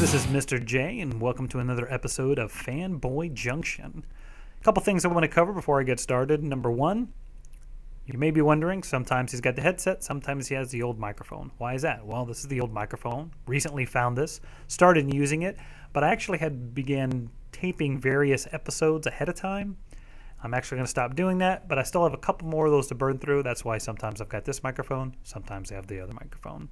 this is Mr. J, and welcome to another episode of Fanboy JunKtion. A couple things I want to cover before I get started. Number one, you may be wondering, sometimes he's got the headset, sometimes he has the old microphone. Why is that? Well, this is the old microphone. Recently found this, started using it, but I actually began taping various episodes ahead of time. I'm actually going to stop doing that, but I still have a couple more of those to burn through. That's why sometimes I've got this microphone, sometimes I have the other microphone.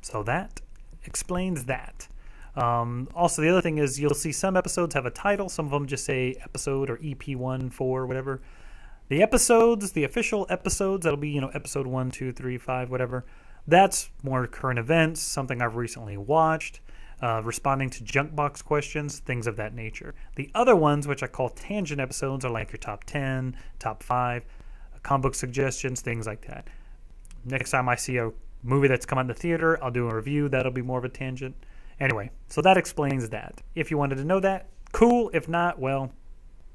So that explains that. Also, the other thing is you'll see some episodes have a title. Some of them just say episode or EP1, 4, whatever. The episodes, the official episodes, that'll be, episode 1, 2, 3, 5, whatever. That's more current events, something I've recently watched, responding to junk box questions, things of that nature. The other ones, which I call tangent episodes, are like your top 10, top 5, comic book suggestions, things like that. Next time I see a movie that's come out in the theater, I'll do a review. That'll be more of a tangent. Anyway, so that explains that. If you wanted to know that, cool. If not, well,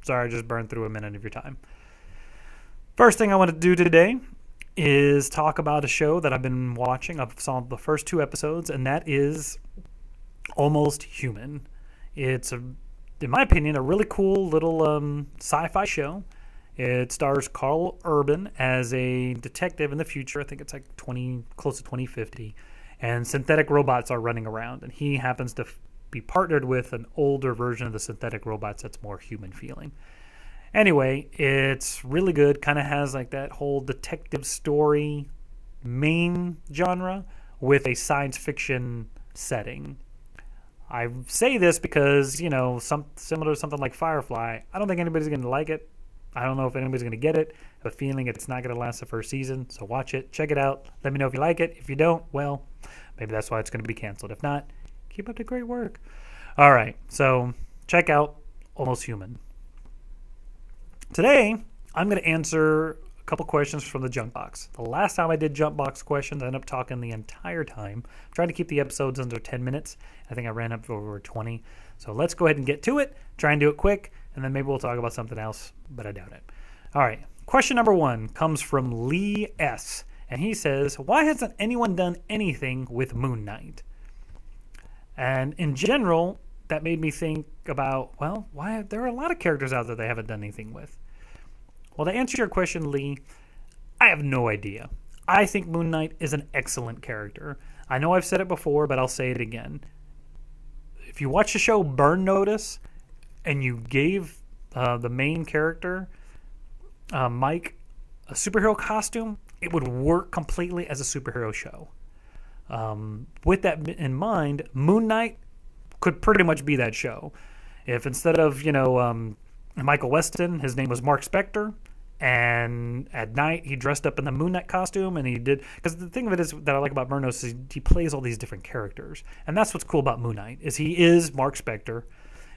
sorry, I just burned through a minute of your time. First thing I want to do today is talk about a show that I've been watching. I've saw the first 2 episodes, and that is Almost Human. It's, in my opinion, a really cool little sci-fi show. It stars Carl Urban as a detective in the future. I think it's like close to 2050. And synthetic robots are running around. And he happens to be partnered with an older version of the synthetic robots that's more human feeling. Anyway, it's really good. Kind of has like that whole detective story main genre with a science fiction setting. I say this because, similar to something like Firefly, I don't think anybody's going to like it. I don't know if anybody's going to get it. I have a feeling it's not going to last the first season. So watch it. Check it out. Let me know if you like it. If you don't, well, maybe that's why it's going to be canceled. If not, keep up the great work. All right. So check out Almost Human. Today, I'm going to answer a couple questions from the junk box. The last time I did junk box questions, I ended up talking the entire time. I'm trying to keep the episodes under 10 minutes. I think I ran up over 20. So let's go ahead and get to it. Try and do it quick. And then maybe we'll talk about something else, but I doubt it. All right. Question number 1 comes from Lee S. And he says, why hasn't anyone done anything with Moon Knight? And in general, that made me think about, why there are a lot of characters out there they haven't done anything with. Well, to answer your question, Lee, I have no idea. I think Moon Knight is an excellent character. I know I've said it before, but I'll say it again. If you watch the show Burn Notice, and you gave the main character, Mike, a superhero costume, it would work completely as a superhero show. With that in mind, Moon Knight could pretty much be that show. If instead of, Michael Weston, his name was Mark Spector, and at night he dressed up in the Moon Knight costume, and he did, because the thing of it is that I like about Burn Notice is he plays all these different characters. And that's what's cool about Moon Knight, is he is Mark Spector.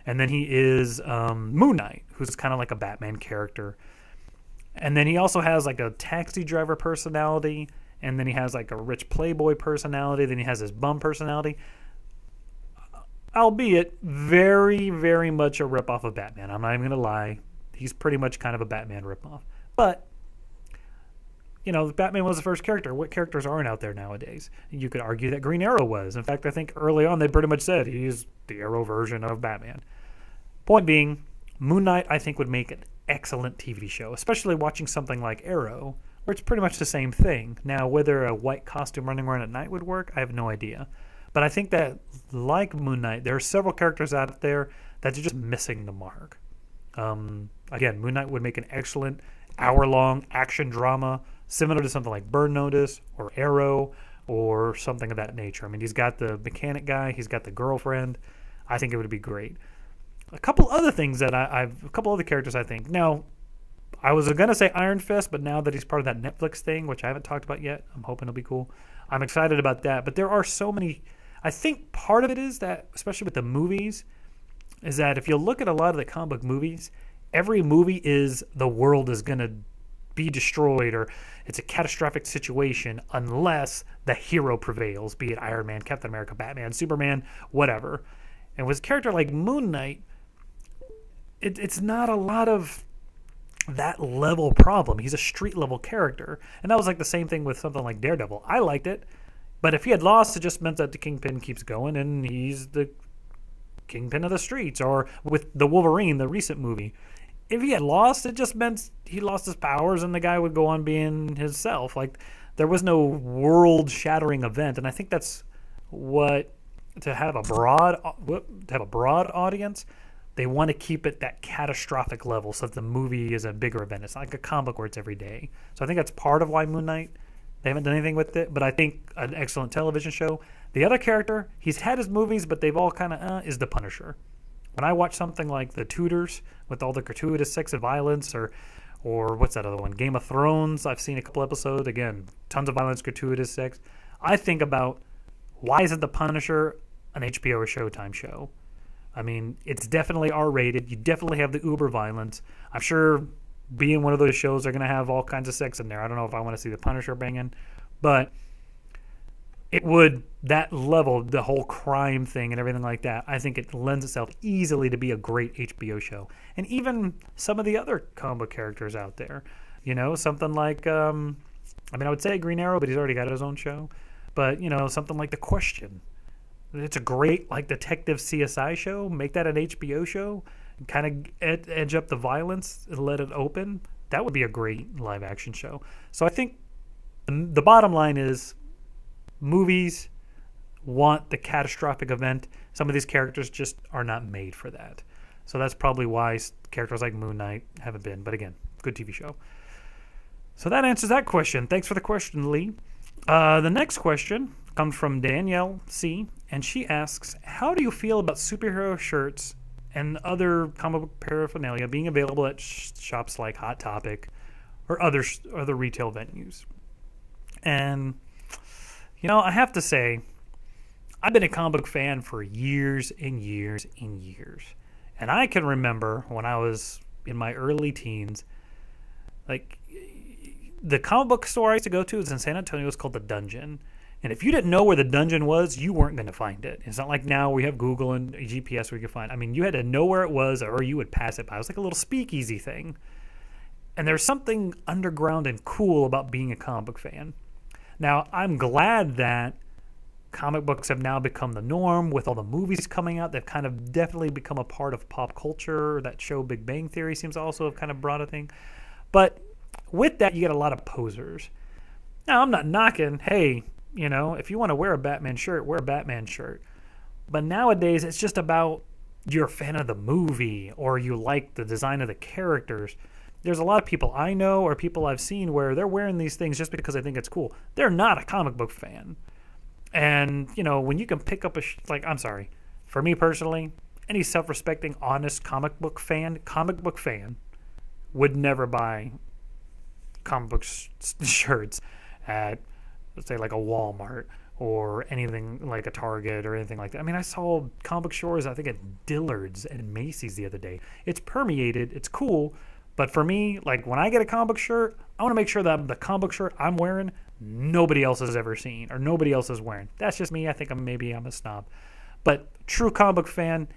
And then he is Moon Knight, who's kind of like a Batman character. And then he also has like a taxi driver personality. And then he has like a rich playboy personality. Then he has his bum personality. Albeit very, very much a ripoff of Batman. I'm not even going to lie. He's pretty much kind of a Batman ripoff. But, Batman was the first character. What characters aren't out there nowadays? You could argue that Green Arrow was. In fact, I think early on they pretty much said he's the Arrow version of Batman. Point being, Moon Knight, I think, would make an excellent TV show, especially watching something like Arrow, where it's pretty much the same thing. Now, whether a white costume running around at night would work, I have no idea. But I think that, like Moon Knight, there are several characters out there that are just missing the mark. Again, Moon Knight would make an excellent hour-long action drama, similar to something like Burn Notice or Arrow or something of that nature. I mean, he's got the mechanic guy, he's got the girlfriend. I think it would be great. A couple other things that a couple other characters I think. Now, I was going to say Iron Fist, but now that he's part of that Netflix thing, which I haven't talked about yet, I'm hoping it'll be cool. I'm excited about that. But there are so many. I think part of it is that, especially with the movies, is that if you look at a lot of the comic book movies, every movie is the world is going to be destroyed or it's a catastrophic situation unless the hero prevails, be it Iron Man, Captain America, Batman, Superman, whatever. And with a character like Moon Knight, it's not a lot of that level problem. He's a street level character. And that was like the same thing with something like Daredevil. I liked it. But if he had lost, it just meant that the Kingpin keeps going and he's the Kingpin of the streets. Or with the Wolverine, the recent movie, if he had lost, it just meant he lost his powers and the guy would go on being himself. Like, there was no world-shattering event, and I think that's what to have a broad audience. They want to keep it that catastrophic level so that the movie is a bigger event. It's not like a comic where it's every day. So I think that's part of why Moon Knight, they haven't done anything with it, but I think an excellent television show. The other character, he's had his movies, but they've all kind of, is the Punisher. When I watch something like The Tudors with all the gratuitous sex and violence, or what's that other one? Game of Thrones. I've seen a couple episodes. Again, tons of violence, gratuitous sex. I think about, why isn't The Punisher an HBO or Showtime show? I mean, it's definitely R-rated. You definitely have the uber violence. I'm sure being one of those shows, they're going to have all kinds of sex in there. I don't know if I want to see The Punisher banging, but it would, that level, the whole crime thing and everything like that, I think it lends itself easily to be a great HBO show. And even some of the other comic book characters out there, you know, something like, I would say Green Arrow, but he's already got his own show. But, you know, something like The Question. It's a great, like, detective CSI show. Make that an HBO show. Kind of edge up the violence and let it open. That would be a great live action show. So I think the bottom line is, movies want the catastrophic event. Some of these characters just are not made for that. So that's probably why characters like Moon Knight haven't been. But again, good TV show. So that answers that question. Thanks for the question, Lee. The next question comes from Danielle C. And she asks, how do you feel about superhero shirts and other comic book paraphernalia being available at shops like Hot Topic or other retail venues? And, you know, I have to say, I've been a comic book fan for years and years and years. And I can remember when I was in my early teens, like, the comic book store I used to go to was in San Antonio. It was called The Dungeon. And if you didn't know where The Dungeon was, you weren't going to find it. It's not like now we have Google and GPS where you can find it. I mean, you had to know where it was or you would pass it by. It was like a little speakeasy thing. And there's something underground and cool about being a comic book fan. Now, I'm glad that comic books have now become the norm with all the movies coming out. They've kind of definitely become a part of pop culture. That show Big Bang Theory seems to also have kind of brought a thing. But with that, you get a lot of posers. Now, I'm not knocking, hey, you know, if you want to wear a Batman shirt, wear a Batman shirt. But nowadays, it's just about you're a fan of the movie or you like the design of the characters. There's a lot of people I know or people I've seen where they're wearing these things just because they think it's cool. They're not a comic book fan. And, you know, when you can pick up I'm sorry, for me personally, any self-respecting, honest comic book fan would never buy comic book shirts at, let's say, like a Walmart or anything like a Target or anything like that. I mean, I saw comic book stores, I think, at Dillard's and Macy's the other day. It's permeated. It's cool. But for me, like, when I get a comic book shirt, I want to make sure that the comic book shirt I'm wearing, nobody else has ever seen or nobody else is wearing. That's just me. I think I'm a snob. But true comic book fan,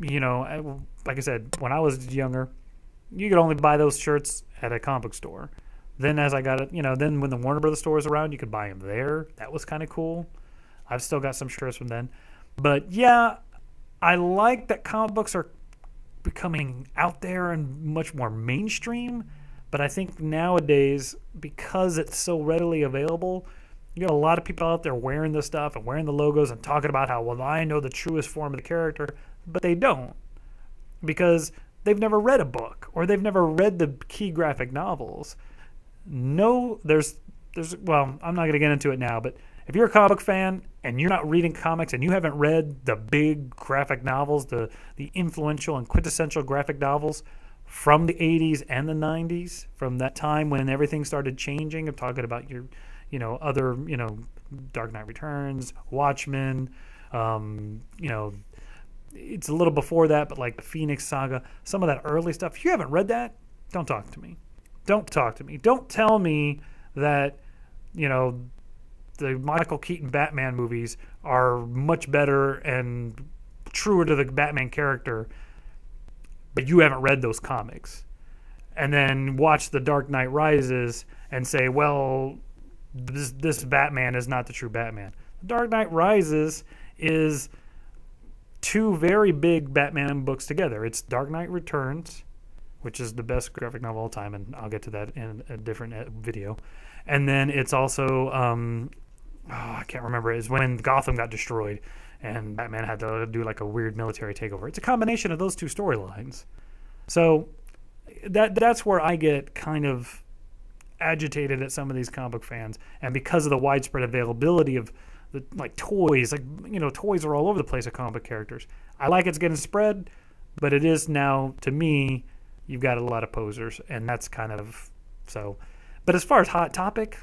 you know, like I said, when I was younger, you could only buy those shirts at a comic book store. Then as I got it, you know, then when the Warner Brothers store was around, you could buy them there. That was kind of cool. I've still got some shirts from then. But yeah, I like that comic books are becoming out there and much more mainstream. But I think nowadays, because it's so readily available, you got a lot of people out there wearing this stuff and wearing the logos and talking about how, well, I know the truest form of the character, but they don't. Because they've never read a book or they've never read the key graphic novels. No, there's well, I'm not going to get into it now, but if you're a comic book fan and you're not reading comics and you haven't read the big graphic novels, the influential and quintessential graphic novels from the 80s and the 90s, from that time when everything started changing, I'm talking about your, you know, other, you know, Dark Knight Returns, Watchmen, you know, it's a little before that, but like the Phoenix Saga, some of that early stuff. If you haven't read that, don't talk to me. Don't talk to me. Don't tell me that, you know, the Michael Keaton Batman movies are much better and truer to the Batman character, but you haven't read those comics. And then watch The Dark Knight Rises and say, well, this Batman is not the true Batman. Dark Knight Rises is two very big Batman books together. It's Dark Knight Returns, which is the best graphic novel of all time, and I'll get to that in a different video. And then it's also, I can't remember, it's when Gotham got destroyed and Batman had to do like a weird military takeover. It's a combination of those two storylines. So that's where I get kind of agitated at some of these comic book fans, and because of the widespread availability of the toys, toys are all over the place of comic book characters. I like it's getting spread, but it is now, to me, you've got a lot of posers, and that's kind of so. But as far as Hot Topic,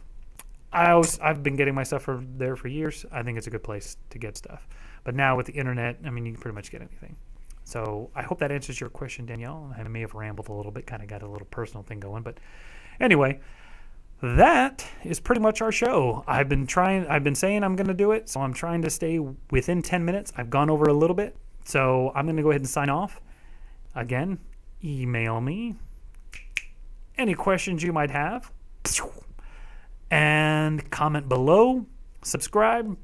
I've been getting my stuff there for years. I think it's a good place to get stuff. But now with the internet, I mean, you can pretty much get anything. So I hope that answers your question, Danielle. I may have rambled a little bit, kind of got a little personal thing going. But anyway, that is pretty much our show. I've been saying I'm going to do it, so I'm trying to stay within 10 minutes. I've gone over a little bit, so I'm going to go ahead and sign off. Again, email me any questions you might have, and comment below. Subscribe.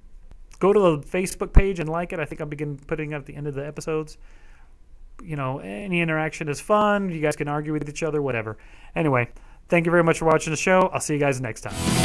Go to the Facebook page and like it. I think I'll begin putting it at the end of the episodes. Any interaction is fun. You guys can argue with each other, whatever. Anyway, thank you very much for watching the show. I'll see you guys next time.